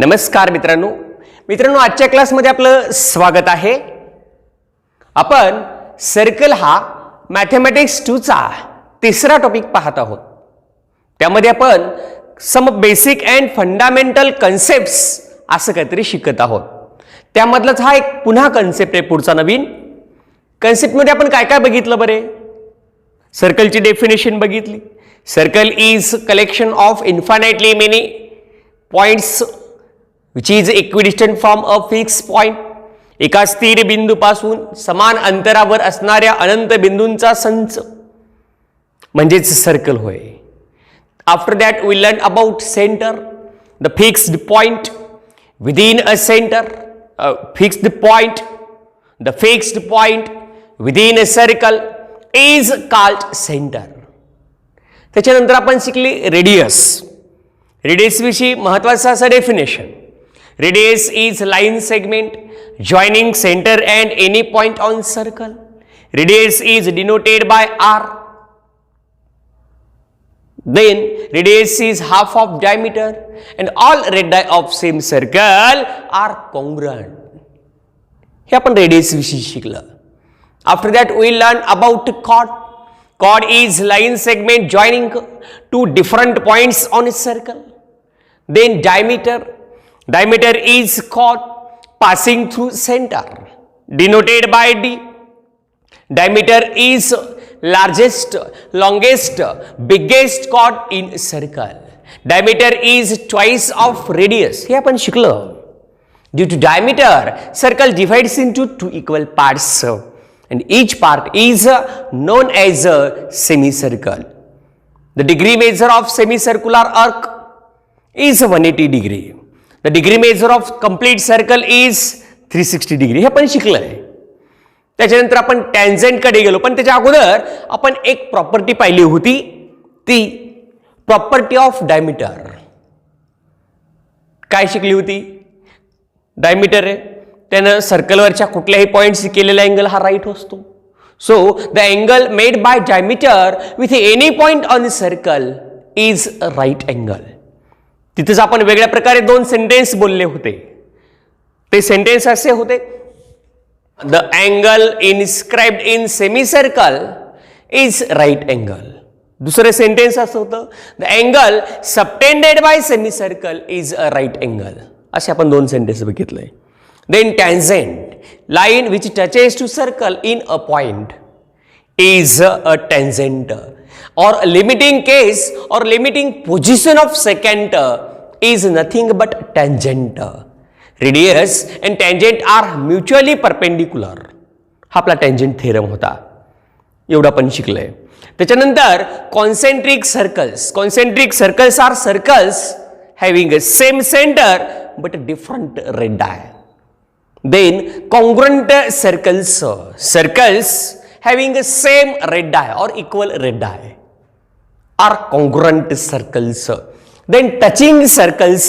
नमस्कार मित्रांनो आजच्या क्लासमध्ये आपलं स्वागत आहे। आपण सर्कल हा मॅथमॅटिक्स 2 चा तिसरा टॉपिक पाहत आहोत। त्यामध्ये आपण some basic and fundamental concepts असं काहीतरी शिकत आहोत। त्यामधलाच हा एक पुन्हा कन्सेप्ट आहे, पुढचा नवीन कन्सेप्ट मध्ये आपण काय काय बघितलं बरे? सर्कलची डेफिनेशन बघितली। Circle is collection of infinitely many points which is equidistant from a fixed point, एका स्थिर बिंदूपासून समान अंतरावर असणाऱ्या अनंत बिंदूंचा संच म्हणजेच सर्कल होय। After that we learn about centre, the fixed point within a centre, fixed point, the fixed point within a circle is called centre. त्याच्यानंतर आपण शिकले रेडियस। रेडियस विषयी महत्त्वाचं असं definition. Radius is line segment joining center and any point on circle. Radius is denoted by r. Then radius is half of diameter and all radii of same circle are congruent. हे आपण radius विषयी शिकलं। After that we learn about chord. Chord is line segment joining two different points on a circle. Then diameter. Diameter is chord passing through center, denoted by d. Diameter is largest, longest, biggest chord in circle. Diameter is twice of radius. हे आपण शिकलं। Due to diameter, circle divides into two equal parts, and each part is known as a semicircle. The degree measure of semicircular arc is 180 degree. The degree measure of complete circle is 360 degree. हे आपण शिकलंय। त्याच्यानंतर आपण tangent कडे गेलो, पण त्याच्या अगोदर आपण एक प्रॉपर्टी पाहिली होती, ती प्रॉपर्टी ऑफ डायमीटर। काय शिकली होती? डायमीटर आहे, त्यानं सर्कलवरच्या कुठल्याही पॉइंट्स केलेला अँगल हा राईट असतो। So the angle made by diameter with any point on the circle is a right angle. तिथेच आपण वेगळ्या प्रकारे दोन सेंटेन्स बोलले होते। ते सेंटेन्स असे होते, the angle inscribed in semicircle is right angle. दुसरे सेंटेन्स असं होतं, the angle subtended by semicircle is a right angle. असे आपण दोन सेंटेन्स बघितले। Then tangent, line which touches to circle in a point is a tangent, or limiting case or limiting position of secant is nothing but tangent. Radius and tangent are mutually perpendicular. हा आपला tangent theorem होता। एवढा आपण शिकलोय। त्याच्यानंतर concentric circles. Concentric circles are circles having a same center but different radii. Then congruent circles, circles having the same radii or equal radii are congruent circles. Then touching circles,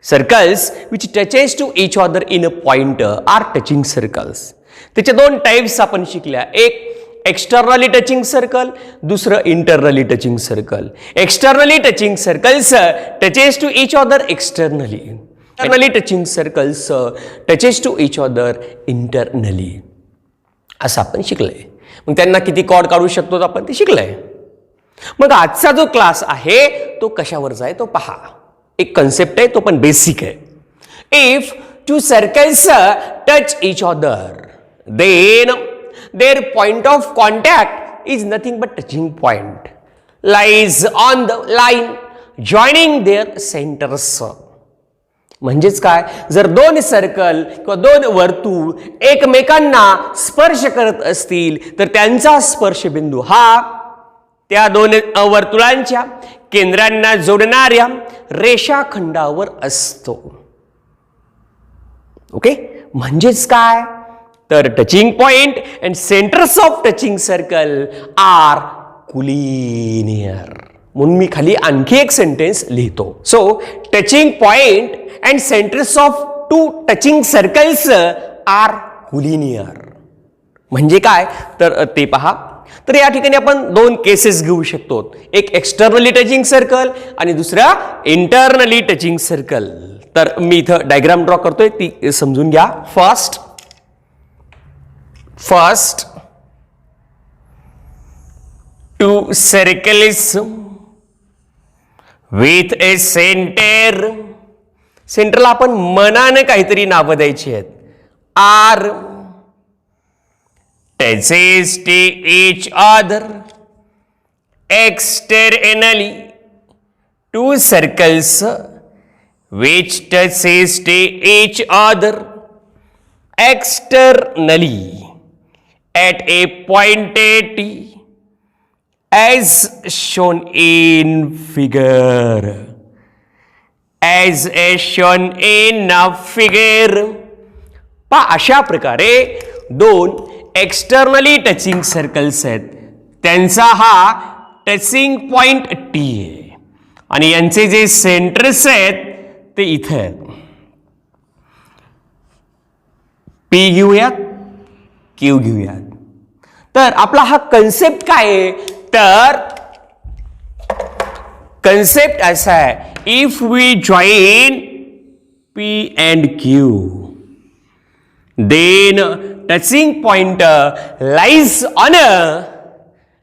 circles which touches to each other in a point are touching circles. त्याचे दोन types आपण शिकल्या, एक externally touching circle, दुसरं internally touching circle. Externally touching circles touches to each other externally. Internally touching circles touches to each other internally. असं आपण शिकलंय। मग त्यांना किती कॉर्ड काढू शकतो आपण ते शिकलंय। मग आजचा जो क्लास आहे तो कशावरचा आहे तो पहा। एक कन्सेप्ट आहे, तो पण बेसिक आहे। If two circles touch each other then their point of contact is nothing but touching point lies on the line joining their centres. म्हणजेच काय, जर दोन सर्कल किंवा दोन वर्तुळ एकमेकांना स्पर्श करत असतील तर त्यांचा स्पर्शबिंदू हा त्या दोन वर्तुळांच्या केंद्रांना जोडणाऱ्या रेषाखंडावर असतो। ओके, म्हणजेच काय, तर touching point and centres of touching circle are collinear. म्हणून मी खाली आणखी एक सेंटेन्स लिहितो। So touching point and centers of two touching circles are collinear. म्हणजे काय, तर ते पहा। तर या ठिकाणी आपण दोन केसेस घेऊ शकतो, एक एक्सटर्नली टचिंग सर्कल आणि दुसरा इंटरनली टचिंग सर्कल। तर मी इथं डायग्राम ड्रॉ करतोय, ती समजून घ्या. First two circles with a center. सेंटरला आपण मनाने काहीतरी नावं द्यायची आहेत. R touches to each other externally. Two circles which touches to each other externally at a point T as shown in figure. As shown in figure. पहा अशा प्रकारे दोन एक्सटर्नली टचिंग सर्कल्स आहेत, त्यांचा हा टचिंग पॉइंट टी आहे आणि यांचे जे सेंटर्स आहेत ते इथे आहेत. पी घेऊयात, क्यू घेऊयात. तर आपला हा कन्सेप्ट काय आहे, तर कन्सेप्ट असा आहे, if we join P and Q then touching point lies on a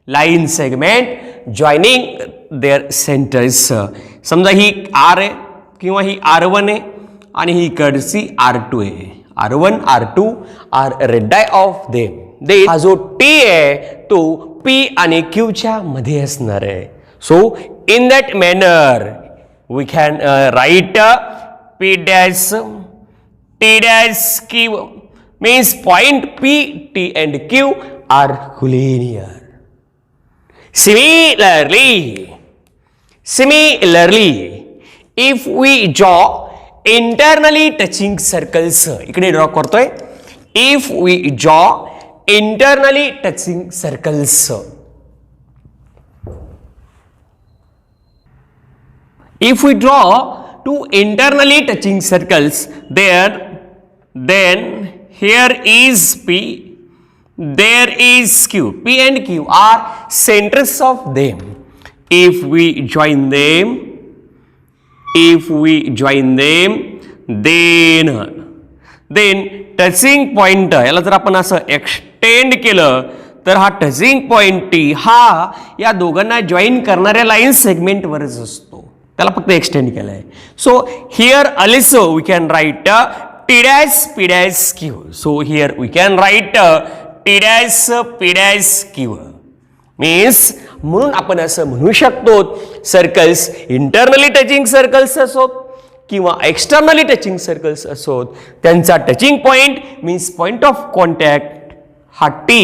line segment joining their centers. समजा ही R आहे किंवा ही R1 आहे आणि ही कडची R2 आहे. R1 R2 are radii of them. दे हा जो T आहे तो P आणि Q च्या मध्ये असणार आहे. So in that manner we can write P dash T dash Q means point P, T and Q are collinear. Similarly, if we draw internally touching circles, इकडे ड्रॉ करतोय. If we draw internally touching circles, if we draw two internally touching circles, then here is P, there is Q. P and Q are centers of them. If we join them, then touching point याला जर आपण असं extend केलं तर हा touching point T हा या दोघांना जॉईन करणाऱ्या लाईन सेगमेंट वरच असतो, त्याला फक्त एक्सटेंड केलाय. So here also we can write T dash P dash Q. So here we can write T dash P dash Q. Means म्हणून आपण असं म्हणू शकतो सर्कल्स इंटरनली टचिंग सर्कल्स असोत किंवा एक्सटर्नली टचिंग सर्कल्स असोत, त्यांचा touching point means point of contact हा T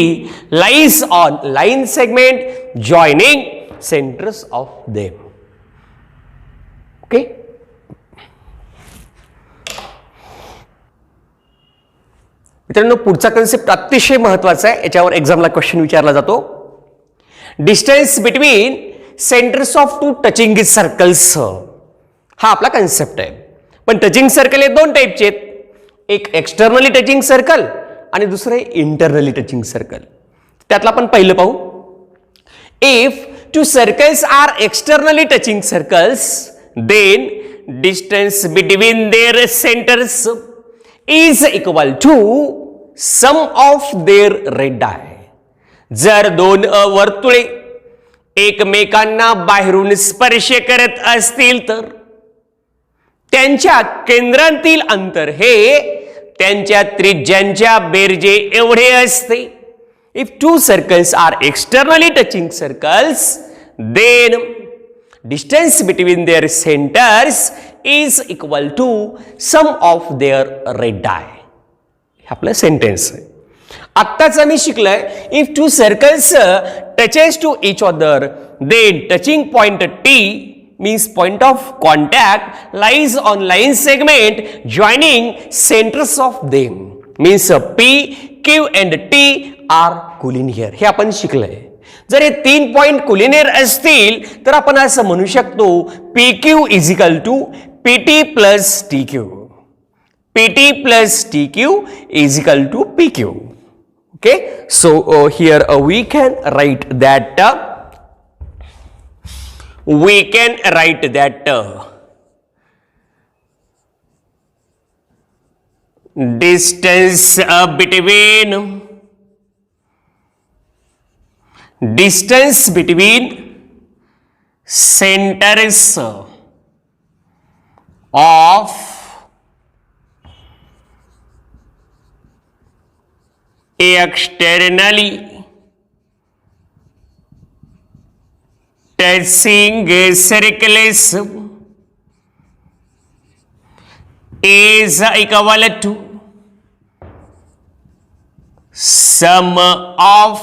lies on line segment joining centres of them. Okay. मित्रांनो पुढचा कन्सेप्ट अतिशय महत्वाचा आहे, याच्यावर एक्झामला क्वेश्चन विचारला जातो. Distance between centres of two touching circles हा आपला कन्सेप्ट आहे. पण टचिंग सर्कल हे दोन टाईपचे आहेत, एक एक्सटर्नली टचिंग सर्कल आणि दुसरे इंटरनली टचिंग सर्कल. त्यातला आपण पहिलं पाहू. If two circles are externally touching circles then distance between their centres is equal to sum of their radii. जर दोन वर्तुळे एकमेकांना बाहेरून स्पर्श करत असतील तर त्यांच्या केंद्रांतील अंतर हे त्यांच्या त्रिज्यांच्या बेरजे एवढे असते. If two circles are externally touching circles then distance between their centres is equal to sum of their radii. हे आपलं सेंटेन्स आहे. आत्ताच आम्ही शिकलोय if two circles touches to each other then touching point T means point of contact lies on line segment joining centers of them means P, Q and T are collinear. हे आपण शिकलोय. जर हे तीन पॉइंट कोलिनियर असतील तर आपण असं म्हणू शकतो PQ is equal to PT plus TQ. PT plus TQ is equal to PQ. Okay, so here we can write that distance between centers of externally touching circles is equal to sum of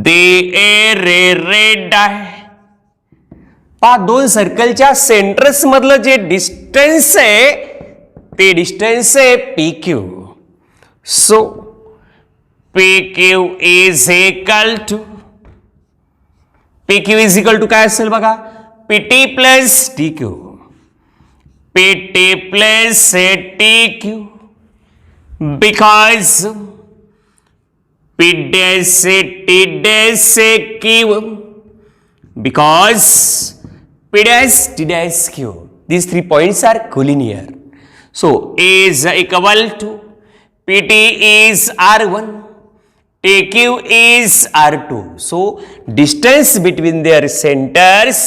their radii. पहा दोन सर्कलच्या centres मधलं जे distance आहे ते distance आहे P Q. So P Q is equal to काय असेल बघा P T plus T Q. P T plus T Q because P dash T dash Q because P dash T dash Q. These 3 points are collinear. So A is equal to PT is R1, TQ is R2. So distance between their centers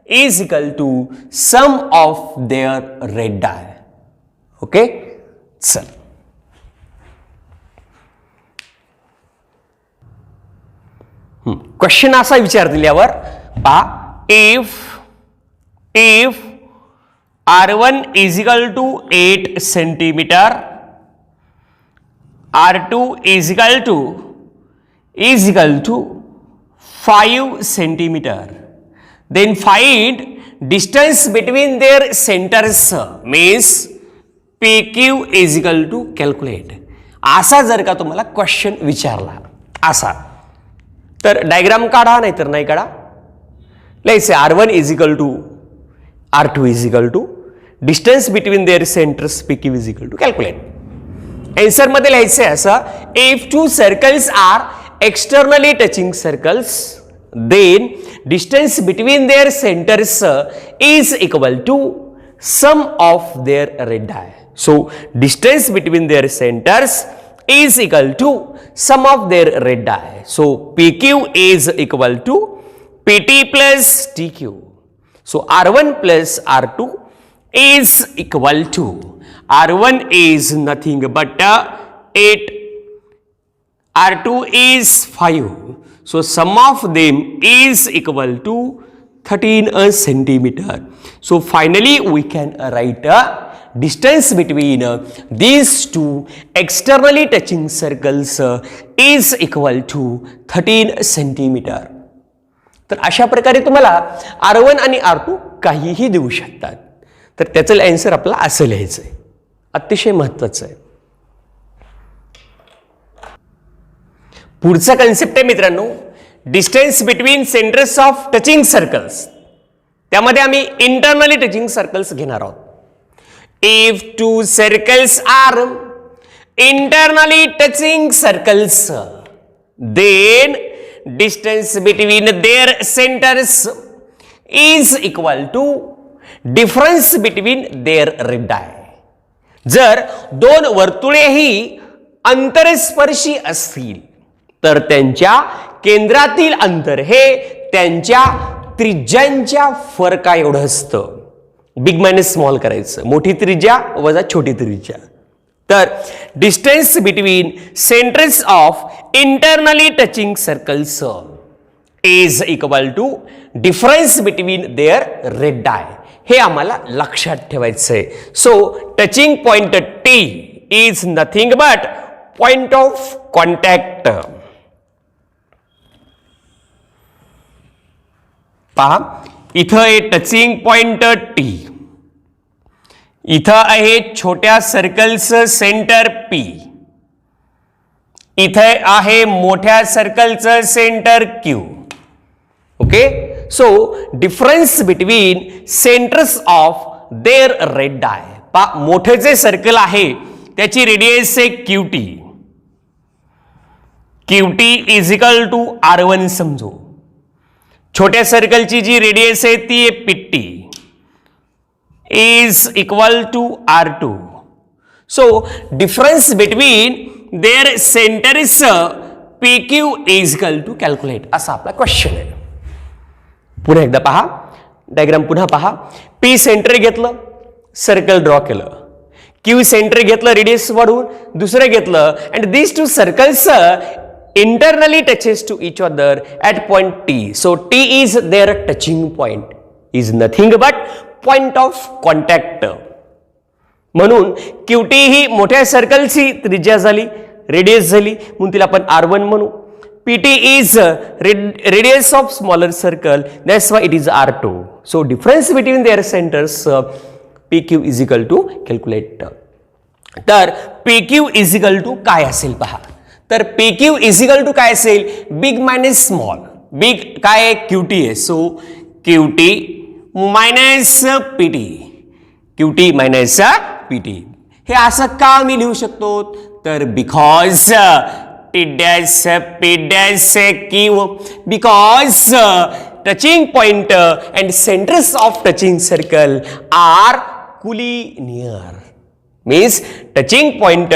is equal to sum of their radii. Okay, sir. Question असा विचार दिल्यावर पहा if R1 is equal to 8 centimeter, R2 is equal to 5 centimeter, then find distance between their centers means PQ is equal to calculate. असा जर का तुम्हाला question विचारला असा तर डायग्राम काढा नाही तर नाही काढा. Let's say R1 is equal to R2 is equal to distance between their centers PQ is equal to calculate. Answer मध्ये लिहायचे असं if two circles are externally touching circles then distance between their centers is equal to sum of their radii. So distance between their centers is equal to sum of their radii. So PQ is equal to PT plus TQ. So R1 plus R2 is equal to R1 is nothing but 8, R2 is 5. So sum of them is equal to 13 centimeter. So finally we can write a distance between these two externally touching circles is equal to 13 centimeter. तर अशा प्रकारे तुम्हाला R1 आणि R2 काहीही देऊ शकतात. तर त्याचं आन्सर आपला असं लिहायचं आहे. अतिशय महत्त्वाचं आहे. पुढचा कन्सेप्ट आहे मित्रांनो distance between centres of touching circles. त्यामध्ये आम्ही इंटरनली टचिंग सर्कल्स घेणार आहोत. If two circles are internally touching circles, then distance between their centers is equal to difference between their radii. जर दोन वर्तुळेही अंतरस्पर्शी असतील तर त्यांच्या केंद्रातील अंतर हे त्यांच्या त्रिज्यांच्या फरका एवढं असतं. बिग मायनस स्मॉल करायचं. मोठी त्रिज्या वजा छोटी त्रिज्या. तर distance between centres of internally touching circles is equal to difference between their radii. हे आम्हाला लक्षात ठेवायचं आहे. So touching point T is nothing but point of contact. पहा इथं आहे टचिंग पॉइंट टी. इथं आहे छोट्या सर्कलचं सेंटर पी. इथे आहे मोठ्या सर्कलचं centre Q. Okay. So difference between centres of their radii. पहा मोठे जे सर्कल आहे त्याची रेडियस आहे QT. QT is equal to R1 समजू. छोट्या सर्कलची जी रेडियस आहे ती आहे PT is equal to R2. So difference between their centers PQ is equal to calculate असा आपला क्वेश्चन आहे. पुन्हा एकदा पहा डायग्राम, पुन्हा पहा. P सेंटर घेतलं, सर्कल ड्रॉ केलं. Q सेंटर घेतलं रेडियस वाढवून, दुसरं घेतलं, and these two circles internally touches to each other at point T. So T is their touching point, is nothing but point of contact. म्हणून QT ही मोठ्या सर्कलची त्रिज्या झाली, रेडियस झाली, म्हणून तिला आपण R1 म्हणू. PT is radius of smaller circle, that's why it is R2. So difference between their centers PQ is equal to calculate. तर PQ is equal to काय असेल पहा. तर PQ is equal to काय असेल, बिग मायनस स्मॉल. बिग काय आहे, QT आहे. So QT minus PT, QT minus PT. हे असं का मी लिहू शकतो, तर because T dash P dash Q, because touching point and centres of touching circle are collinear. Means touching point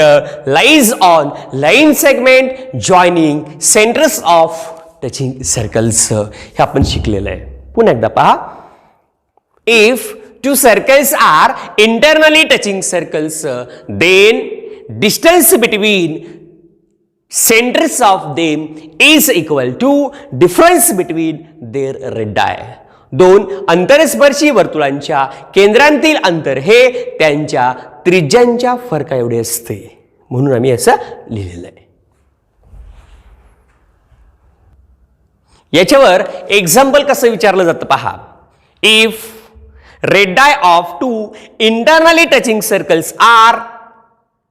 lies on line segment joining centers of touching circles. हे आपण शिकलेलं आहे. पुन्हा एकदा पहा. If two circles are internally touching circles, then distance between centers of them is equal to difference between their radii. दोन अंतरस्पर्शी वर्तुळांच्या केंद्रांतील अंतर हे त्यांच्या त्रिज्यांच्या फरका एवढे असते, म्हणून आम्ही असं लिहिलेलं आहे. याच्यावर एक्झाम्पल कसं विचारलं जातं पहा. If radii of two internally touching circles are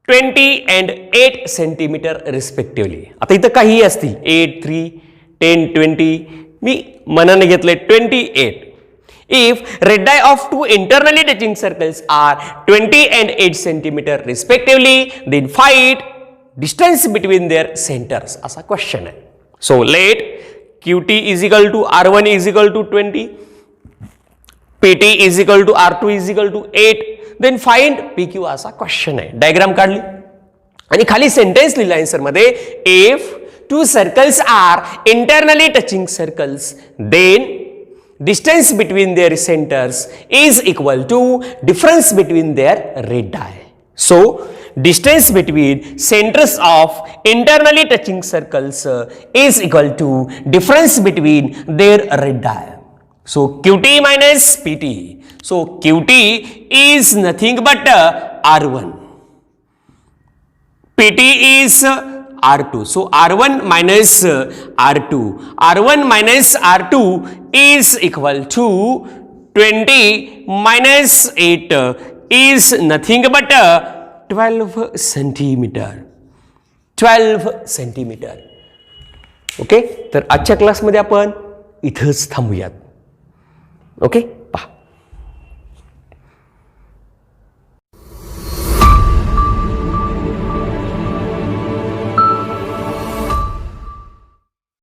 20 and 8 centimeter respectively. आता इथं काही असतील 8, 3, 10, 20, मी मनाने घेतले 28. If radii of two internally touching circles are 20 and 8 centimeter respectively, then find distance between their centers. असा क्वेश्चन आहे. So let QT is equal to R1 is equal to 20, PT is equal to R2 is equal to 8, then find PQ असा question आहे. Diagram काढली आणि खाली sentence लिहिला answer मध्ये. If two circles are internally touching circles, then distance between their centers is equal to difference between their radii. So distance between centers of internally touching circles is equal to difference between their radii. So QT minus PT. So QT is nothing but R1. PT is R2. So R1 minus R2. R1 minus R2 is equal to 20 minus 8 is nothing but 12 centimeter. 12 centimeter. Okay, तर आजच्या क्लासमध्ये आपण इथंच थांबूयात. Okay.